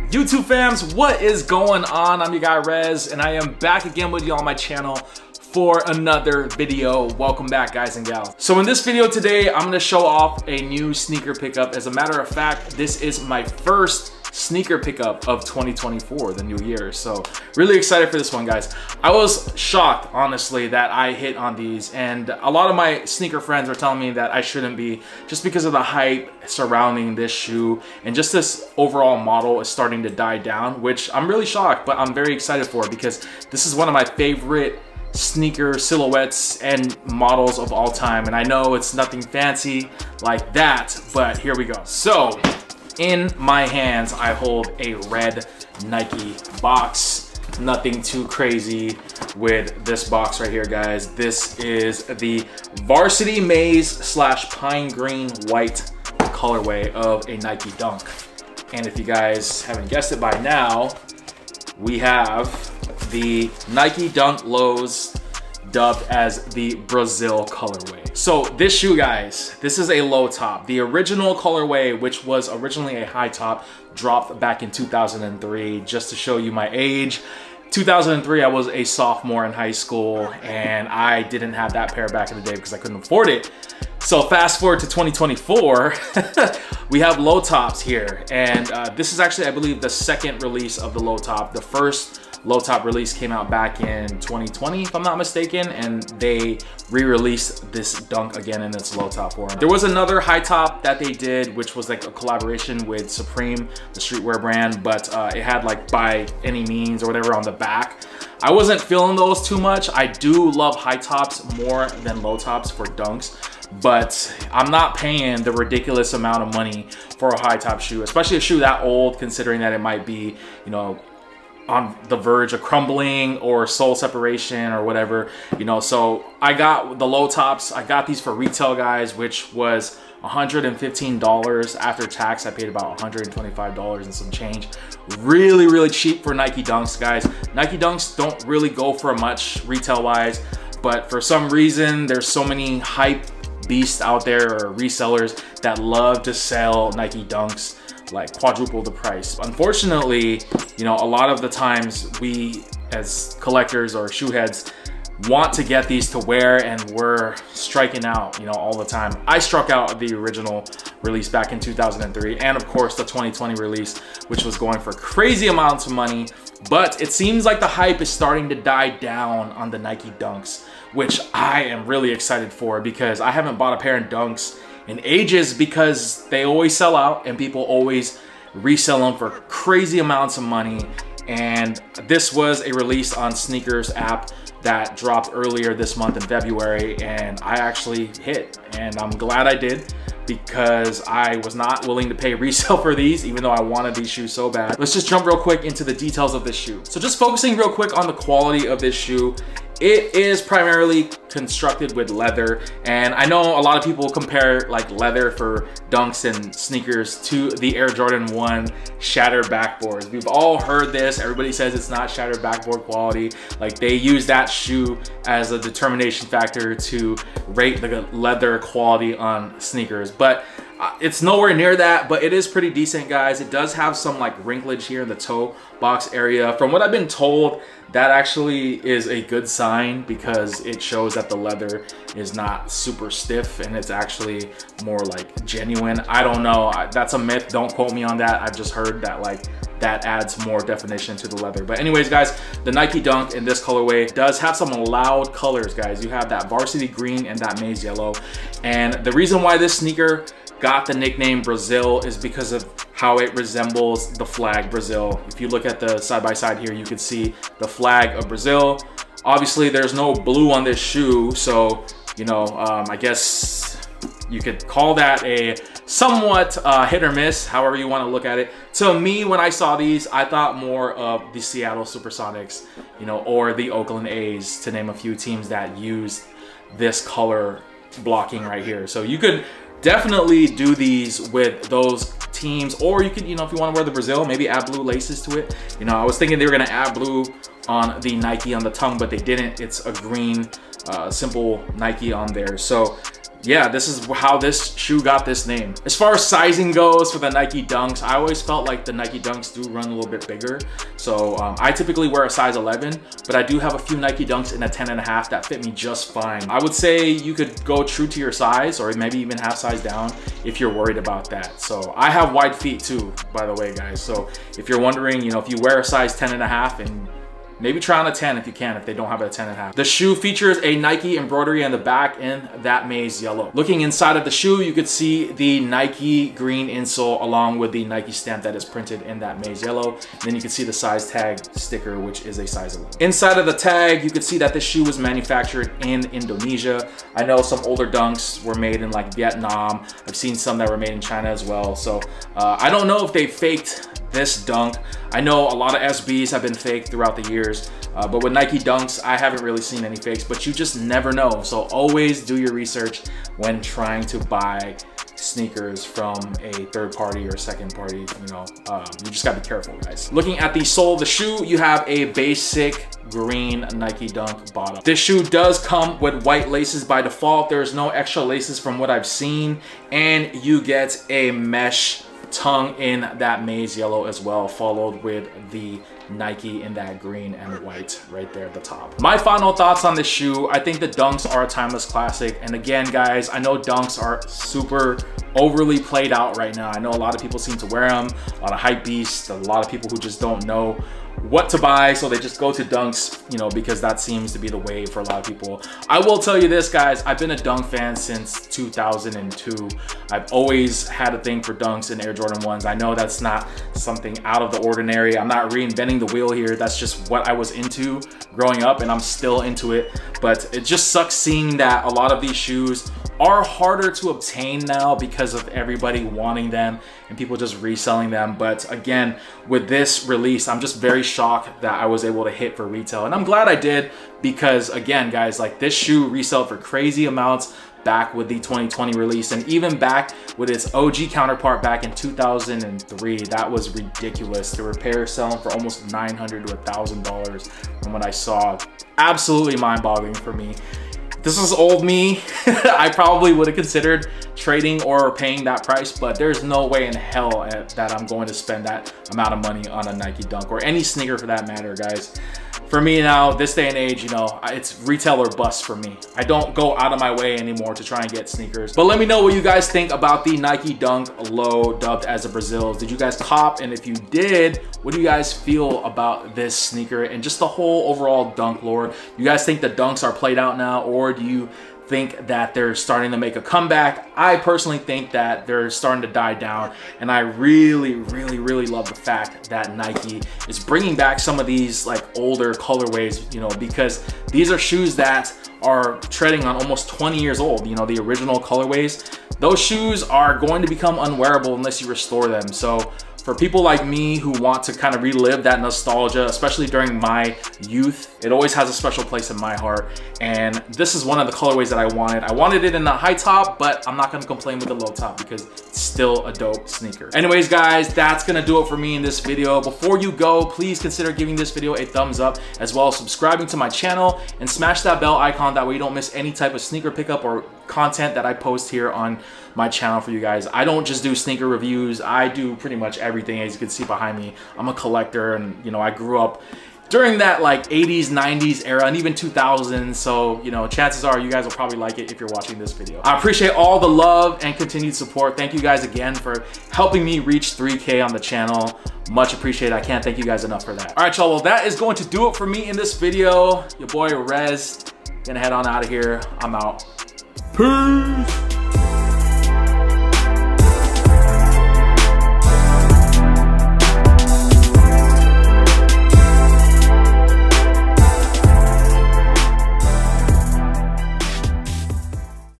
YouTube fams, what is going on? I'm your guy Rez, and I am back again with you on my channel for another video. Welcome back, guys and gals. So in this video today, I'm gonna show off a new sneaker pickup. As a matter of fact, this is my first sneaker pickup of 2024, the new year. So really excited for this one, guys. I was shocked, honestly, that I hit on these, and a lot of my sneaker friends are telling me that I shouldn't be, just because of the hype surrounding this shoe, and just this overall model is starting to die down, which I'm really shocked, but I'm very excited for, because this is one of my favorite sneaker silhouettes and models of all time. And I know it's nothing fancy like that, but here we go. So in my hands, I hold a red Nike box. Nothing too crazy with this box right here, guys. This is the Varsity Maze / Pine Green White colorway of a Nike Dunk. And if you guys haven't guessed it by now, we have the Nike Dunk Lows, dubbed as the Brazil colorway. So this shoe, guys, this is a low top. The original colorway, which was originally a high top, dropped back in 2003. Just to show you my age, 2003, I was a sophomore in high school, and I didn't have that pair back in the day because I couldn't afford it. So fast forward to 2024, we have low tops here. And this is actually, I believe, the second release of the low top. The first low top release came out back in 2020, if I'm not mistaken, and they re-released this Dunk again in its low top form. There was another high top that they did, which was like a collaboration with Supreme, the streetwear brand, but it had like By Any Means or whatever on the back. I wasn't feeling those too much. I do love high tops more than low tops for Dunks, but I'm not paying the ridiculous amount of money for a high top shoe, especially a shoe that old, considering that it might be, you know, on the verge of crumbling or sole separation or whatever, you know. So I got the low tops. I got these for retail, guys, which was $115 after tax. I paid about $125 and some change. Really cheap for Nike Dunks, guys. Nike Dunks don't really go for much retail wise, but for some reason there's so many hype beasts out there, or resellers, that love to sell Nike Dunks like quadruple the price. Unfortunately, you know, a lot of the times we as collectors or shoe heads want to get these to wear, and we're striking out, you know, all the time. I struck out the original release back in 2003, and of course the 2020 release, which was going for crazy amounts of money. But it seems like the hype is starting to die down on the Nike Dunks, which I am really excited for, because I haven't bought a pair of Dunks in ages, because they always sell out and people always resell them for crazy amounts of money. And this was a release on Sneakers app that dropped earlier this month in February, and I actually hit, and I'm glad I did, because I was not willing to pay resale for these, even though I wanted these shoes so bad. Let's just jump real quick into the details of this shoe. So just focusing real quick on the quality of this shoe. It is primarily constructed with leather, and I know a lot of people compare like leather for Dunks and sneakers to the Air Jordan 1 shattered backboards. We've all heard this. Everybody says it's not shattered backboard quality. Like, they use that shoe as a determination factor to rate the leather quality on sneakers, but it's nowhere near that. But it is pretty decent, guys. It does have some like wrinklage here in the toe box area. From what I've been told, that actually is a good sign, because it shows that the leather is not super stiff and it's actually more like genuine. I don't know, that's a myth, don't quote me on that. I've just heard that like that adds more definition to the leather. But anyways, guys, the Nike Dunk in this colorway does have some loud colors, guys. You have that varsity green and that maize yellow, and the reason why this sneaker got the nickname Brazil is because of how it resembles the flag Brazil. If you look at the side by side here, you can see the flag of Brazil. Obviously there's no blue on this shoe, so you know, I guess you could call that a somewhat hit or miss, however you want to look at it. To me, when I saw these, I thought more of the Seattle Supersonics, you know, or the Oakland A's, to name a few teams that used this color blocking right here. So you could definitely do these with those teams, or you could, you know, if you want to wear the Brazil, maybe add blue laces to it. You know, I was thinking they were going to add blue on the Nike on the tongue, but they didn't. It's a green simple Nike on there. So yeah, this is how this shoe got this name. As far as sizing goes for the Nike Dunks, I always felt like the Nike Dunks do run a little bit bigger. So I typically wear a size 11, but I do have a few Nike Dunks in a 10.5 that fit me just fine. I would say you could go true to your size or maybe even half size down if you're worried about that. So I have wide feet too, by the way, guys. So if you're wondering, you know, if you wear a size 10.5 and maybe try on a 10 if you can, if they don't have a 10.5. The shoe features a Nike embroidery on the back in that maize yellow. Looking inside of the shoe, you could see the Nike green insole along with the Nike stamp that is printed in that maize yellow. And then you can see the size tag sticker, which is a size 11. Inside of the tag, you could see that this shoe was manufactured in Indonesia. I know some older Dunks were made in like Vietnam. I've seen some that were made in China as well. So I don't know if they faked this Dunk. I know a lot of SBs have been faked throughout the years, but with Nike Dunks, I haven't really seen any fakes, but you just never know. So always do your research when trying to buy sneakers from a third party or second party, you know, you just gotta be careful, guys. Looking at the sole of the shoe, you have a basic green Nike Dunk bottom. This shoe does come with white laces by default. There's no extra laces from what I've seen, and you get a mesh tongue in that maize yellow as well, followed with the Nike in that green and white right there at the top. My final thoughts on this shoe: I think the Dunks are a timeless classic. And again, guys, I know Dunks are super overly played out right now. I know a lot of people seem to wear them, a lot of hype beasts, a lot of people who just don't know what to buy, so they just go to Dunks, you know, because that seems to be the wave for a lot of people. I will tell you this, guys, I've been a Dunk fan since 2002. I've always had a thing for Dunks and Air Jordan 1s. I know that's not something out of the ordinary. I'm not reinventing the wheel here. That's just what I was into growing up, and I'm still into it. But it just sucks seeing that a lot of these shoes are harder to obtain now because of everybody wanting them and people just reselling them. But again, with this release, I'm just very shocked that I was able to hit for retail, and I'm glad I did, because again, guys, like this shoe resold for crazy amounts back with the 2020 release, and even back with its OG counterpart back in 2003. That was ridiculous. There were pairs selling for almost $900 to $1,000 from what I saw. Absolutely mind-boggling for me. This was old me. I probably would have considered trading or paying that price, but there's no way in hell that I'm going to spend that amount of money on a Nike Dunk or any sneaker for that matter, guys. For me now, this day and age, you know, it's retail or bust for me. I don't go out of my way anymore to try and get sneakers. But let me know what you guys think about the Nike Dunk Low, dubbed as a Brazil. Did you guys cop? And if you did, what do you guys feel about this sneaker and just the whole overall Dunk lore? You guys think the Dunks are played out now, or do you think that they're starting to make a comeback? I personally think that they're starting to die down, and I really love the fact that Nike is bringing back some of these like older colorways, you know, because these are shoes that are treading on almost 20 years old. You know, the original colorways, those shoes are going to become unwearable unless you restore them. So for people like me who want to kind of relive that nostalgia, especially during my youth, it always has a special place in my heart. And this is one of the colorways that I wanted. I wanted it in the high top, but I'm not gonna complain with the low top because it's still a dope sneaker. Anyways, guys, that's gonna do it for me in this video. Before you go, please consider giving this video a thumbs up, as well as subscribing to my channel and smash that bell icon. That way you don't miss any type of sneaker pickup or content that I post here on my channel for you guys. I don't just do sneaker reviews. I do pretty much everything, as you can see behind me. I'm a collector, and you know, I grew up during that like 80s, 90s era, and even 2000s. So, you know, chances are you guys will probably like it if you're watching this video. I appreciate all the love and continued support. Thank you guys again for helping me reach 3K on the channel. Much appreciated. I can't thank you guys enough for that. All right, y'all, well, that is going to do it for me in this video. Your boy Rez, gonna head on out of here. I'm out. Peace.